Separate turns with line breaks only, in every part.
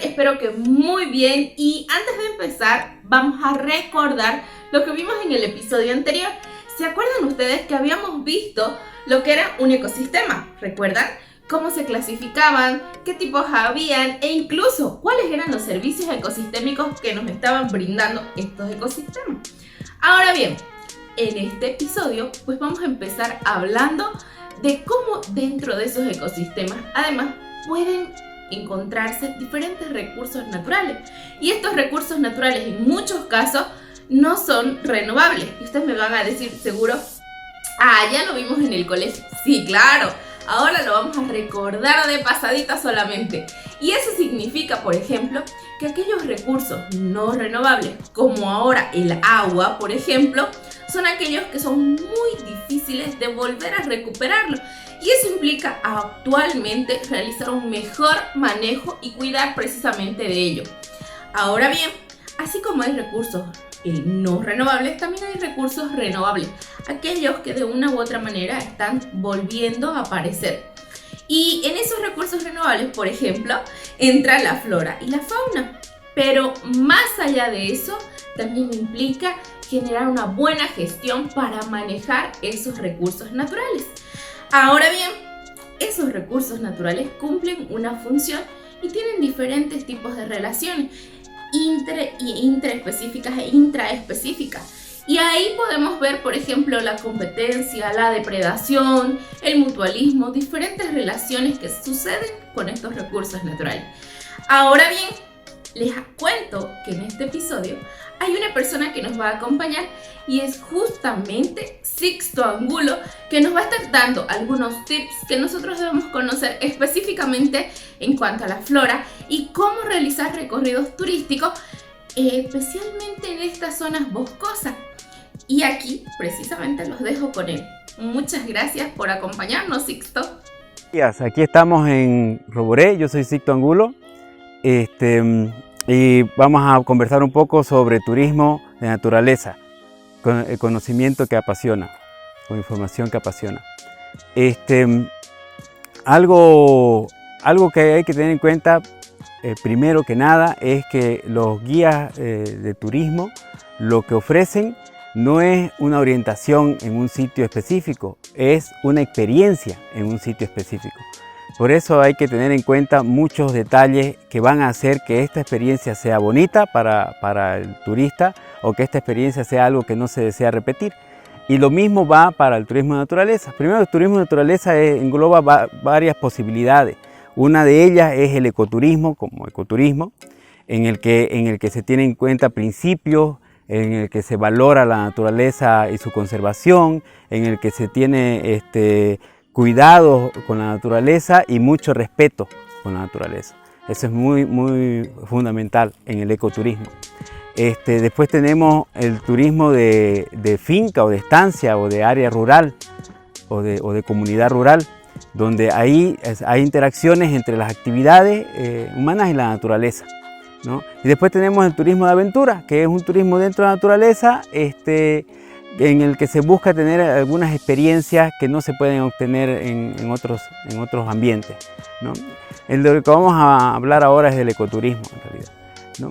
Espero que muy bien. Y antes de empezar, vamos a recordar lo que vimos en el episodio anterior. ¿Se acuerdan ustedes que habíamos visto lo que era un ecosistema? ¿Recuerdan? Cómo se clasificaban, qué tipos habían e incluso cuáles eran los servicios ecosistémicos que nos estaban brindando estos ecosistemas. Ahora bien, en este episodio pues vamos a empezar hablando de cómo dentro de esos ecosistemas además pueden encontrarse diferentes recursos naturales. Y estos recursos naturales en muchos casos no son renovables. Y ustedes me van a decir seguro, ya lo vimos en el colegio. Sí, claro. Ahora lo vamos a recordar de pasadita solamente. Y eso significa, por ejemplo, que aquellos recursos no renovables, como ahora el agua, por ejemplo, son aquellos que son muy difíciles de volver a recuperarlo. Y eso implica actualmente realizar un mejor manejo y cuidar precisamente de ello. Ahora bien, así como hay recursos no renovables, también hay recursos renovables, aquellos que de una u otra manera están volviendo a aparecer. Y en esos recursos renovables, por ejemplo, entra la flora y la fauna. Pero más allá de eso, también implica generar una buena gestión para manejar esos recursos naturales. Ahora bien, esos recursos naturales cumplen una función y tienen diferentes tipos de relaciones interespecíficas e intraespecíficas. Y ahí podemos ver, por ejemplo, la competencia, la depredación, el mutualismo, diferentes relaciones que suceden con estos recursos naturales. Ahora bien, les cuento que en este episodio hay una persona que nos va a acompañar y es justamente Sixto Angulo, que nos va a estar dando algunos tips que nosotros debemos conocer específicamente en cuanto a la flora y cómo realizar recorridos turísticos, especialmente en estas zonas boscosas. Y aquí precisamente los dejo con él. Muchas gracias por acompañarnos, Sixto.
Aquí estamos en Roboré, yo soy Sixto Angulo. Y vamos a conversar un poco sobre turismo de naturaleza, con el conocimiento que apasiona, con información que apasiona. Algo que hay que tener en cuenta, primero que nada, es que los guías de turismo lo que ofrecen no es una orientación en un sitio específico, es una experiencia en un sitio específico. Por eso hay que tener en cuenta muchos detalles que van a hacer que esta experiencia sea bonita para el turista o que esta experiencia sea algo que no se desea repetir. Y lo mismo va para el turismo de naturaleza. Primero, el turismo de naturaleza engloba varias posibilidades. Una de ellas es el ecoturismo, como ecoturismo, en el que se tienen en cuenta principios, en el que se valora la naturaleza y su conservación, en el que se tiene cuidado con la naturaleza y mucho respeto con la naturaleza. Eso es muy fundamental en el ecoturismo. Después tenemos el turismo de finca o de estancia o de área rural o de comunidad rural, donde ahí hay interacciones entre las actividades humanas y la naturaleza, ¿no? Y después tenemos el turismo de aventura, que es un turismo dentro de la naturaleza, en el que se busca tener algunas experiencias que no se pueden obtener en otros ambientes, ¿no? El de lo que vamos a hablar ahora es del ecoturismo, en realidad, ¿no?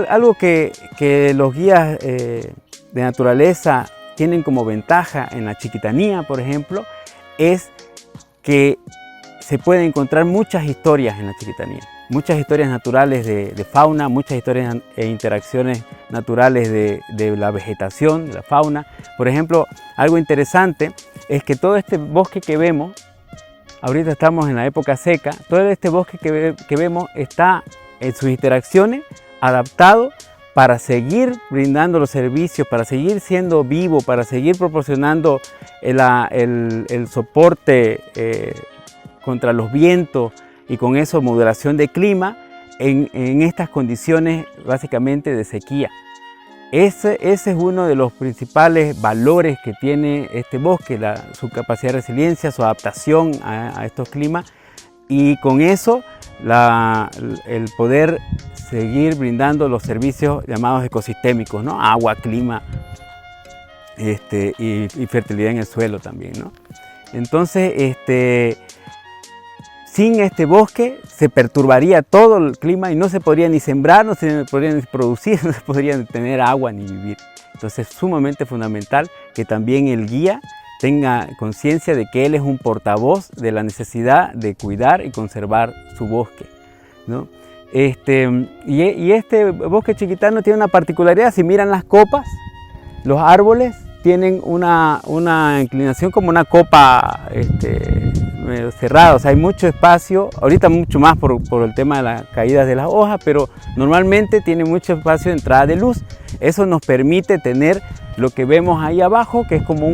Algo que los guías de naturaleza tienen como ventaja en la chiquitanía, por ejemplo, es que se pueden encontrar muchas historias en la chiquitanía. Muchas historias naturales de fauna, muchas historias e interacciones naturales de la vegetación, de la fauna. Por ejemplo, algo interesante es que todo este bosque que vemos, ahorita estamos en la época seca, todo este bosque que vemos está en sus interacciones adaptado para seguir brindando los servicios, para seguir siendo vivo, para seguir proporcionando el soporte contra los vientos, y con eso modulación de clima en estas condiciones básicamente de sequía. Ese es uno de los principales valores que tiene este bosque, su capacidad de resiliencia, su adaptación a estos climas, y con eso el poder seguir brindando los servicios llamados ecosistémicos, ¿no? Agua, clima y fertilidad en el suelo también, ¿no? Entonces, sin este bosque se perturbaría todo el clima y no se podría ni sembrar, no se podría ni producir, no se podría tener agua ni vivir. Entonces es sumamente fundamental que también el guía tenga conciencia de que él es un portavoz de la necesidad de cuidar y conservar su bosque, ¿no? Y este bosque chiquitano tiene una particularidad. Si miran las copas, los árboles tienen una inclinación como una copa medio cerrada, o sea, hay mucho espacio, ahorita mucho más por el tema de las caídas de las hojas, pero normalmente tiene mucho espacio de entrada de luz. Eso nos permite tener lo que vemos ahí abajo, que es como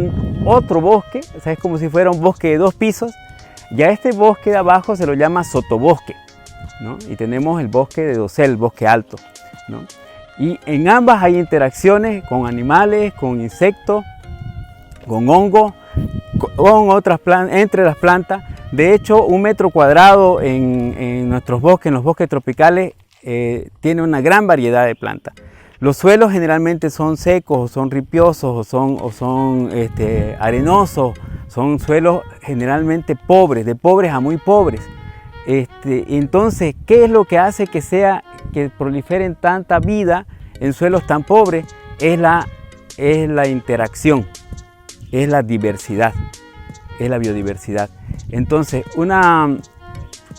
otro bosque, o sea, es como si fuera un bosque de 2 pisos. Ya este bosque de abajo se lo llama sotobosque, ¿no? Y tenemos el bosque de dosel, el bosque alto, ¿no? Y en ambas hay interacciones con animales, con insectos, con hongos, con otras plantas, entre las plantas. De hecho, 1 metro cuadrado en nuestros bosques, en los bosques tropicales, tiene una gran variedad de plantas. Los suelos generalmente son secos, o son ripiosos, o son arenosos, son suelos generalmente pobres, de pobres a muy pobres. Entonces, ¿qué es lo que hace que proliferen tanta vida en suelos tan pobres? Es la interacción, es la diversidad, es la biodiversidad. Entonces, una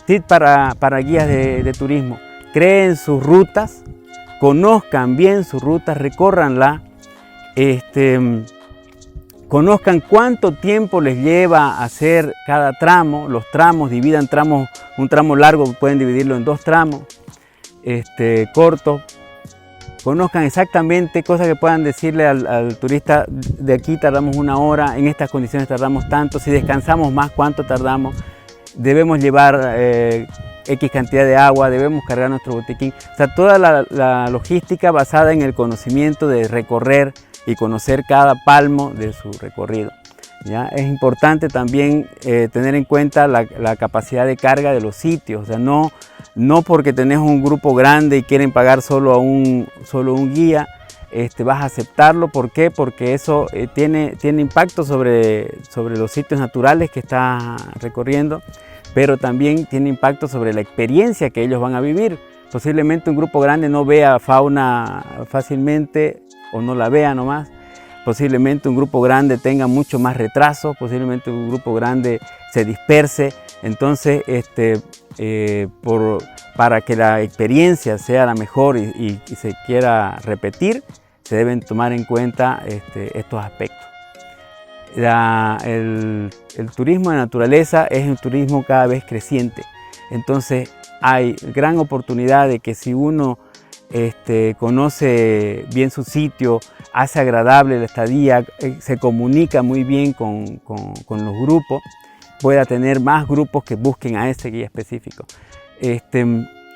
tip para guías de turismo: creen sus rutas, conozcan bien sus rutas, recórranla, conozcan cuánto tiempo les lleva hacer cada tramo. Los tramos, dividan tramos, un tramo largo pueden dividirlo en 2 tramos cortos. Conozcan exactamente cosas que puedan decirle al turista: de aquí tardamos 1 hora, en estas condiciones tardamos tanto, si descansamos más, ¿cuánto tardamos? Debemos llevar X cantidad de agua, debemos cargar nuestro botiquín. O sea, toda la logística basada en el conocimiento de recorrer y conocer cada palmo de su recorrido, ¿ya? Es importante también tener en cuenta la capacidad de carga de los sitios. O sea, no porque tenés un grupo grande y quieren pagar solo un guía, vas a aceptarlo. ¿Por qué? Porque eso tiene impacto sobre los sitios naturales que está recorriendo, pero también tiene impacto sobre la experiencia que ellos van a vivir. Posiblemente un grupo grande no vea fauna fácilmente o no la vea nomás. Posiblemente un grupo grande tenga mucho más retraso, posiblemente un grupo grande se disperse. Entonces, para que la experiencia sea la mejor y se quiera repetir, se deben tomar en cuenta estos aspectos. El turismo de naturaleza es un turismo cada vez creciente. Entonces hay gran oportunidad de que si uno conoce bien su sitio, hace agradable la estadía, se comunica muy bien con los grupos, pueda tener más grupos que busquen a ese guía específico.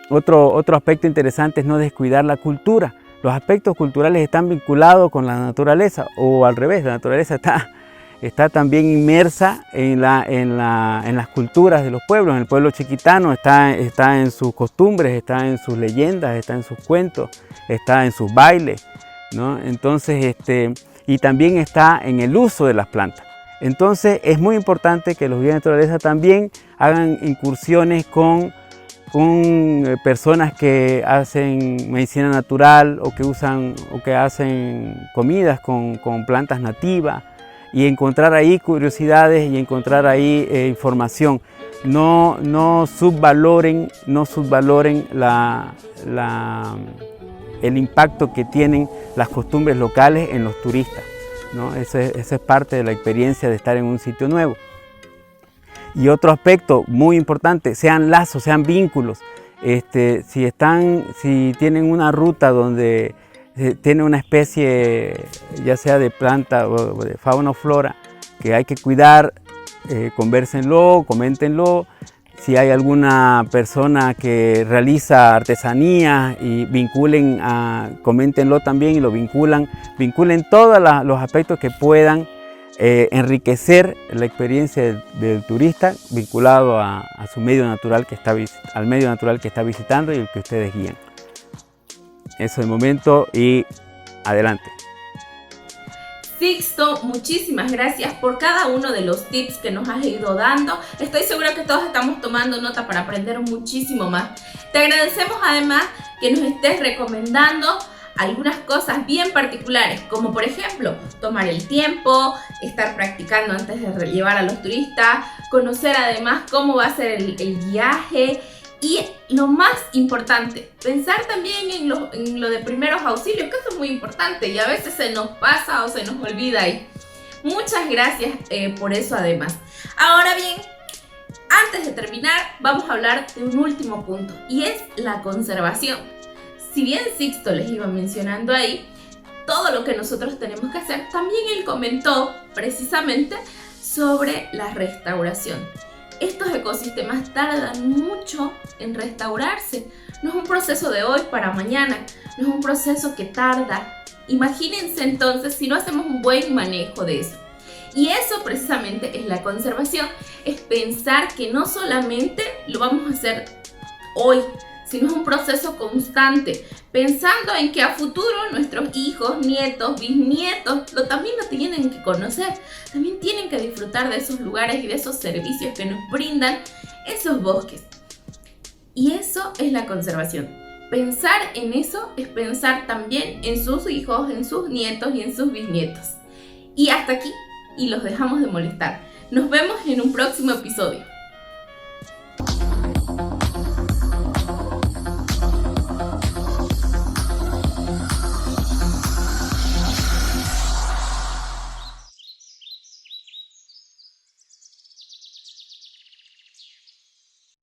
Otro aspecto interesante es no descuidar la cultura. Los aspectos culturales están vinculados con la naturaleza, o al revés, la naturaleza está también inmersa en las culturas de los pueblos. En el pueblo chiquitano está en sus costumbres, está en sus leyendas, está en sus cuentos, está en sus bailes, ¿no? Entonces, y también está en el uso de las plantas. Entonces es muy importante que los guías de naturaleza también hagan incursiones con personas que hacen medicina natural o que hacen comidas con plantas nativas, y encontrar ahí curiosidades y encontrar ahí información. No subvaloren el impacto que tienen las costumbres locales en los turistas, ¿no? Eso es parte de la experiencia de estar en un sitio nuevo. Y otro aspecto muy importante: sean lazos, sean vínculos. Si tienen una ruta donde tiene una especie, ya sea de planta o de fauna o flora, que hay que cuidar, convérsenlo, coméntenlo. Si hay alguna persona que realiza artesanía, y coméntenlo también y lo vinculen todos los aspectos que puedan enriquecer la experiencia del turista vinculado a su medio natural al medio natural que está visitando y el que ustedes guían. Eso de momento, y adelante.
Sixto, muchísimas gracias por cada uno de los tips que nos has ido dando. Estoy segura que todos estamos tomando nota para aprender muchísimo más. Te agradecemos además que nos estés recomendando algunas cosas bien particulares, como por ejemplo, tomar el tiempo, estar practicando antes de llevar a los turistas, conocer además cómo va a ser el viaje y lo más importante, pensar también en lo de primeros auxilios, que eso es muy importante y a veces se nos pasa o se nos olvida ahí. Muchas gracias por eso además. Ahora bien, antes de terminar, vamos a hablar de un último punto y es la conservación. Si bien Sixto les iba mencionando ahí todo lo que nosotros tenemos que hacer, también él comentó precisamente sobre la restauración. Estos ecosistemas tardan mucho en restaurarse. No es un proceso de hoy para mañana, no es un proceso que tarda. Imagínense entonces si no hacemos un buen manejo de eso. Y eso precisamente es la conservación, es pensar que no solamente lo vamos a hacer hoy, sino es un proceso constante, pensando en que a futuro nuestros hijos, nietos, bisnietos también lo tienen que conocer, también tienen que disfrutar de esos lugares y de esos servicios que nos brindan esos bosques. Y eso es la conservación. Pensar en eso es pensar también en sus hijos, en sus nietos y en sus bisnietos. Y hasta aquí, y los dejamos de molestar. Nos vemos en un próximo episodio.